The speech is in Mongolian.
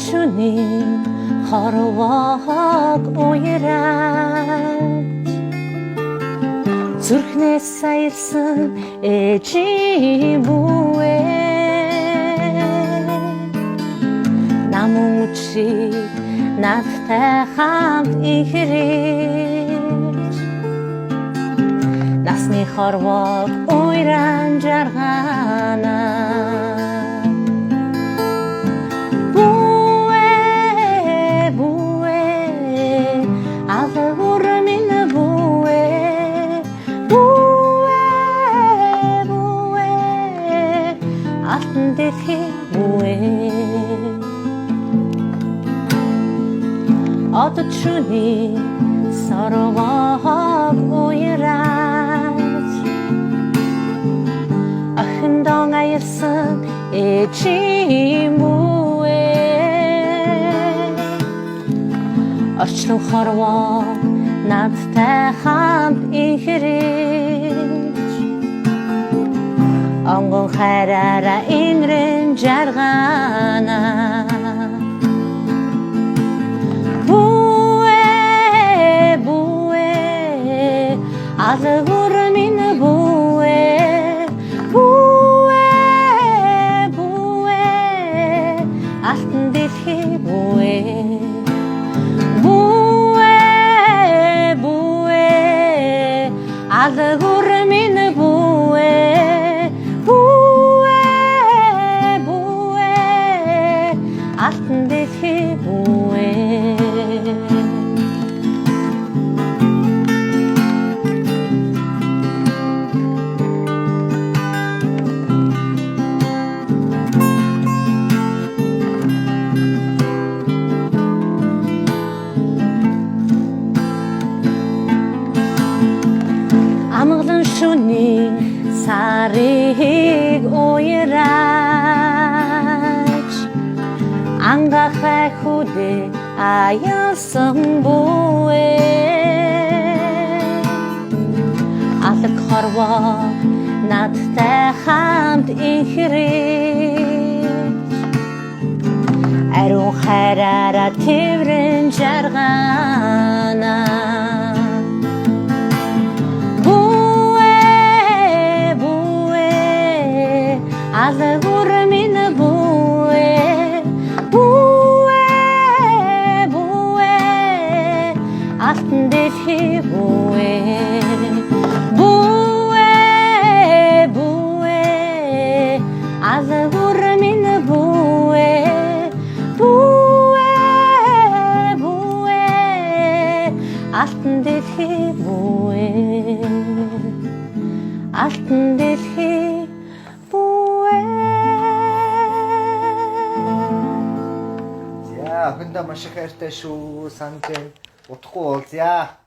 주님 хорвоог уяраад зүрхнээс саялсан ээжийн бүвэ намун үчиг надтай хамт ихрэж насны хорвоог уйран жаргана Одоо 주님 서러워하고 уяраад охин донгаясан ээжийн бүвэ орчлон хорвоо надтай хамт ихрэж онгон хайраараа инрэн жаргана Алгуур минь бүвэ алтан дэлхий бүвэ алгуур минь бүвэ алтан дэлхий бүвэ Амгалан шөнийн сарыг уяраж ангахай хүдэ аяасан бүвэ алг хорвоо надтай хамт ихрэж ариун хайраараа тэрвэрэн жаргана Алгуур минь бүвэ алтан дэлхий бүвэ алгуур минь бүвэ алтан дэлхий бүвэ алтан дэлхий охиндоо маш их хайртай шүү. Санжээ удахгүй уулзъя.